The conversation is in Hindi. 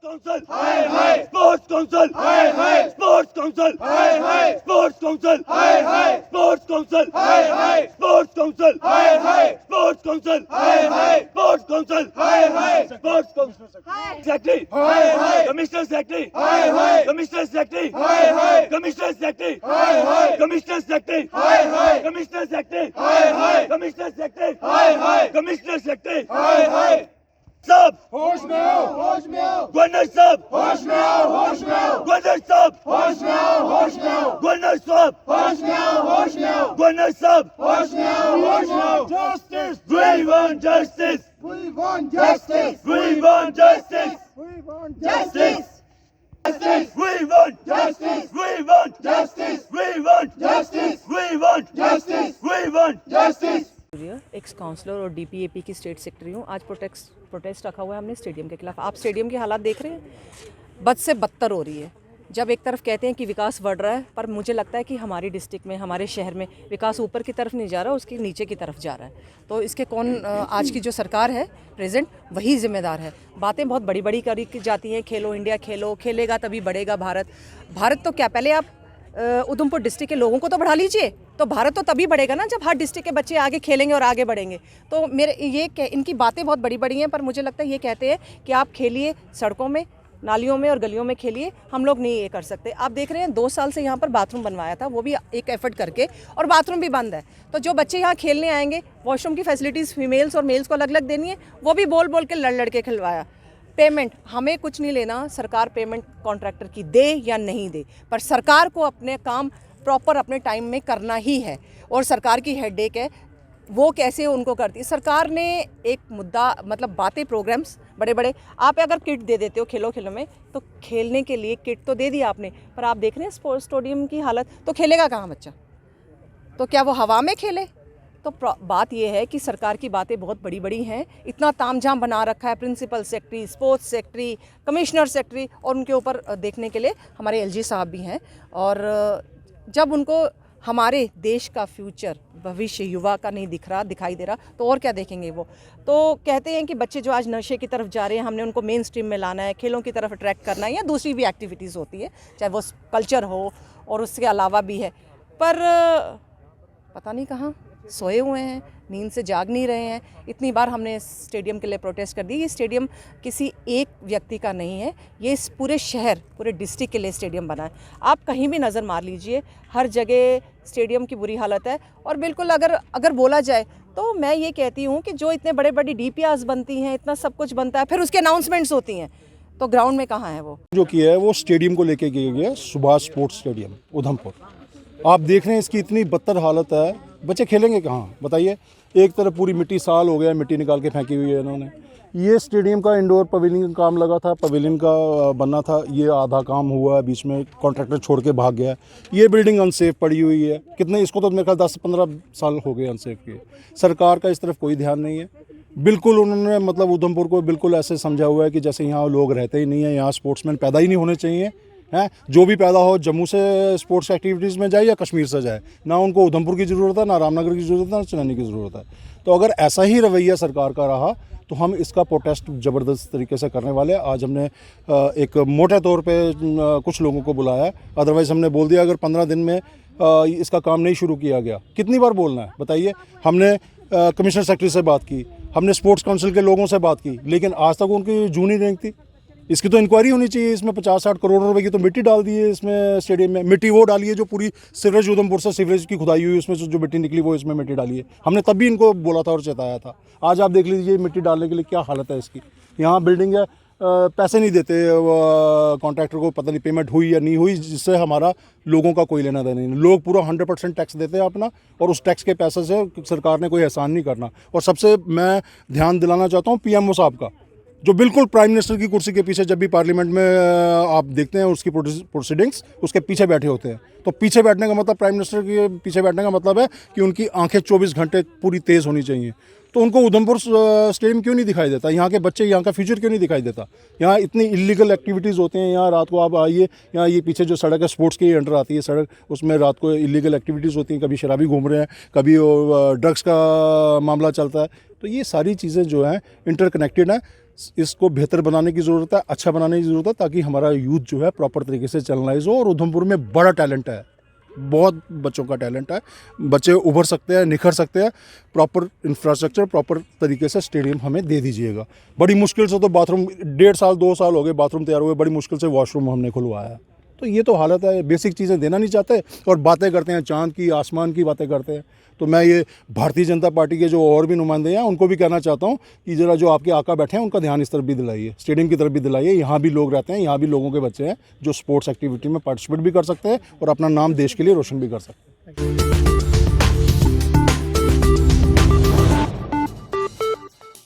Council, hi hi. Sports Council, hi hi. Sports Council, hi hi. Sports Council, hi hi. Sports Council, hi hi. Sports Council, hi hi. Sports Council, hi hi. Sports Council, hi hi. Sports Council, Secretary, hi hi. Commissioner Secretary, hi hi. Commissioner Secretary, hi hi. Commissioner Secretary, hi hi. Commissioner Secretary, hi hi. Commissioner Secretary, hi hi. Commissioner Secretary, hi hi. Commissioner Secretary, hi hi. सब होश में आओ, होश में आओ, गवर्नर साहब होश में आओ, होश में आओ, गवर्नर साहब होश में आओ, होश में आओ, गवर्नर साहब होश में आओ, होश में आओ, गवर्नर साहब होश में आओ, होश में आओ। Justice, we want justice, We want justice. we want justice, We want justice. Justice. we want Justice. we want Justice. we want Justice. we want Justice. we want Justice. X counsellor और डीपीएपी की स्टेट सेक्रेटरी हूँ। आज प्रोटेस्ट रखा हुआ है हमने स्टेडियम के खिलाफ। आप स्टेडियम के हालात देख रहे हैं, बद से बदतर हो रही है। जब एक तरफ कहते हैं कि विकास बढ़ रहा है, पर मुझे लगता है कि हमारी डिस्ट्रिक्ट में, हमारे शहर में विकास ऊपर की तरफ नहीं जा रहा, उसके नीचे की तरफ जा रहा है। तो इसके कौन, आज की जो सरकार है प्रेजेंट, वही जिम्मेदार है। बातें बहुत बड़ी बड़ी करी जाती हैं, खेलो इंडिया, खेलो, खेलेगा तभी बढ़ेगा भारत। भारत तो क्या, पहले आप उधमपुर डिस्ट्रिक्ट के लोगों को तो बढ़ा लीजिए, तो भारत तो तभी बढ़ेगा ना जब हर डिस्ट्रिक्ट के बच्चे आगे खेलेंगे और आगे बढ़ेंगे। तो इनकी बातें बहुत बड़ी बड़ी हैं, पर मुझे लगता है ये कहते हैं कि आप खेलिए सड़कों में, नालियों में और गलियों में खेलिए, हम लोग नहीं ये कर सकते। आप देख रहे हैं 2 साल से यहाँ पर बाथरूम बनवाया था, वो भी एक एफर्ट करके, और बाथरूम भी बंद है। तो जो बच्चे यहाँ खेलने आएंगे, वॉशरूम की फैसिलिटीज़ फीमेल्स और मेल्स को अलग अलग देनी है, वो भी बोल बोल के लड़ के खिलवाया। पेमेंट हमें कुछ नहीं लेना, सरकार पेमेंट कॉन्ट्रैक्टर की दे या नहीं दे, पर सरकार को अपने काम प्रॉपर अपने टाइम में करना ही है। और सरकार की हेडेक है वो कैसे उनको करती है। सरकार ने एक मुद्दा, मतलब बातें, प्रोग्राम्स बड़े बड़े, आप अगर किट दे देते हो खेलों में, तो खेलने के लिए किट तो दे दिया आपने, पर आप देख रहे हैं स्पोर्ट्स स्टेडियम की हालत, तो खेलेगा कहाँ बच्चा? तो क्या वो हवा में खेले? तो बात ये है कि सरकार की बातें बहुत बड़ी बड़ी हैं। इतना तामझाम बना रखा है, principal secretary, sports secretary, commissioner secretary, और उनके ऊपर देखने के लिए हमारे एलजी साहब भी हैं। और जब उनको हमारे देश का फ्यूचर, भविष्य युवा का नहीं दिखाई दे रहा, तो और क्या देखेंगे वो? तो कहते हैं कि बच्चे जो आज नशे की तरफ जा रहे हैं, हमने उनको मेन स्ट्रीम में लाना है, खेलों की तरफ अट्रैक्ट करना है, या दूसरी भी एक्टिविटीज़ होती है, चाहे वो कल्चर हो और उसके अलावा भी है, पर पता नहीं कहाँ सोए हुए हैं, नींद से जाग नहीं रहे हैं। इतनी बार हमने स्टेडियम के लिए प्रोटेस्ट कर दी। ये स्टेडियम किसी एक व्यक्ति का नहीं है, ये इस पूरे शहर, पूरे डिस्ट्रिक्ट के लिए स्टेडियम बना है। आप कहीं भी नज़र मार लीजिए, हर जगह स्टेडियम की बुरी हालत है। और बिल्कुल अगर बोला जाए तो मैं ये कहती हूँ कि जो इतने बड़े बड़ी DPRs बनती हैं, इतना सब कुछ बनता है, फिर उसके अनाउंसमेंट्स होती हैं, तो ग्राउंड में कहाँ है वो? जो किया है वो स्टेडियम को लेके किया गया, सुभाष स्पोर्ट्स स्टेडियम उधमपुर। आप देख रहे हैं इसकी इतनी बदतर हालत है, बच्चे खेलेंगे कहाँ बताइए? एक तरफ पूरी मिट्टी, साल हो गया मिट्टी निकाल के फेंकी हुई है इन्होंने। ये स्टेडियम का इंडोर पवेलियन का काम लगा था, पवेलियन का बनना था, ये आधा काम हुआ है, बीच में कॉन्ट्रैक्टर छोड़ के भाग गया। ये बिल्डिंग अनसेफ पड़ी हुई है, कितने, इसको तो मेरे ख्याल 10-15 साल हो गए अनसेफ के। सरकार का इस तरफ कोई ध्यान नहीं है बिल्कुल। उन्होंने मतलब उधमपुर को बिल्कुल ऐसे समझा हुआ है कि जैसे यहाँ लोग रहते ही नहीं है, यहाँ स्पोर्ट्समैन पैदा ही नहीं होने चाहिए हैं। जो भी पैदा हो जम्मू से स्पोर्ट्स एक्टिविटीज़ में जाए या कश्मीर से जाए, ना उनको उधमपुर की ज़रूरत है, ना रामनगर की ज़रूरत है, ना चनैनी की ज़रूरत है। तो अगर ऐसा ही रवैया सरकार का रहा तो हम इसका प्रोटेस्ट ज़बरदस्त तरीके से करने वाले हैं। आज हमने एक मोटे तौर पे कुछ लोगों को बुलाया है, अदरवाइज़ हमने बोल दिया अगर 15 दिन में इसका काम नहीं शुरू किया गया, कितनी बार बोलना है बताइए? हमने कमिश्नर सेक्रेटरी से बात की, हमने स्पोर्ट्स काउंसिल के लोगों से बात की, लेकिन आज तक उनकी जून ही नहीं थी। इसकी तो इंक्वायरी होनी चाहिए। इसमें 50-60 करोड़ रुपए की तो मिट्टी डाल दी है इसमें स्टेडियम में। मिट्टी वो डाली है जो पूरी सीवरेज, उधमपुर से सीवरेज की खुदाई हुई, उसमें जो मिट्टी निकली वो इसमें मिट्टी डाली है। हमने तब भी इनको बोला था और चेताया था। आज आप देख लीजिए मिट्टी डालने के लिए क्या हालत है इसकी। यहाँ बिल्डिंग है, पैसे नहीं देते कॉन्ट्रैक्टर को, पता नहीं पेमेंट हुई या नहीं हुई, जिससे हमारा लोगों का कोई लेना देना नहीं। लोग पूरा 100% टैक्स देते हैं अपना, और उस टैक्स के पैसे से सरकार ने कोई एहसान नहीं करना। और सबसे मैं ध्यान दिलाना चाहता हूँ PMO साहब का, जो बिल्कुल प्राइम मिनिस्टर की कुर्सी के पीछे, जब भी पार्लियामेंट में आप देखते हैं उसकी प्रोसीडिंग्स, उसके पीछे बैठे होते हैं। तो पीछे बैठने का मतलब, प्राइम मिनिस्टर के पीछे बैठने का मतलब है कि उनकी आंखें 24 घंटे पूरी तेज़ होनी चाहिए। तो उनको उधमपुर स्टेडियम क्यों नहीं दिखाई देता? यहाँ के बच्चे, यहाँ का फ्यूचर क्यों नहीं दिखाई देता? यहाँ इतनी इलीगल एक्टिविटीज़ होती हैं। यहाँ रात को आप आइए, यहाँ ये पीछे जो सड़क है स्पोर्ट्स के अंडर आती है सड़क, उसमें रात को इलीगल एक्टिविटीज़ होती हैं। कभी शराबी घूम रहे हैं, कभी ड्रग्स का मामला चलता है। तो ये सारी चीज़ें जो हैं इंटरकनेक्टेड हैं। इसको बेहतर बनाने की ज़रूरत है, अच्छा बनाने की ज़रूरत है, ताकि हमारा यूथ जो है प्रॉपर तरीके से चैनलाइज हो। और उधमपुर में बड़ा टैलेंट है, बहुत बच्चों का टैलेंट है, बच्चे उभर सकते हैं, निखर सकते हैं। प्रॉपर इंफ्रास्ट्रक्चर, प्रॉपर तरीके से स्टेडियम हमें दे दीजिएगा। बड़ी मुश्किल से तो बाथरूम 1.5 साल 2 साल हो गए बाथरूम तैयार हुए, बड़ी मुश्किल से वॉशरूम हमने खुलवाया है। तो ये तो हालत है, बेसिक चीज़ें देना नहीं चाहते और बातें करते हैं चांद की, आसमान की बातें करते हैं। तो मैं ये भारतीय जनता पार्टी के जो और भी नुमाइंदे हैं उनको भी कहना चाहता हूँ कि ज़रा जो आपके आका बैठे हैं उनका ध्यान इस तरफ भी दिलाइए, स्टेडियम की तरफ भी दिलाइए। यहाँ भी लोग रहते हैं, यहाँ भी लोगों के बच्चे हैं जो स्पोर्ट्स एक्टिविटी में पार्टिसिपेट भी कर सकते हैं और अपना नाम देश के लिए रोशन भी कर सकते हैं।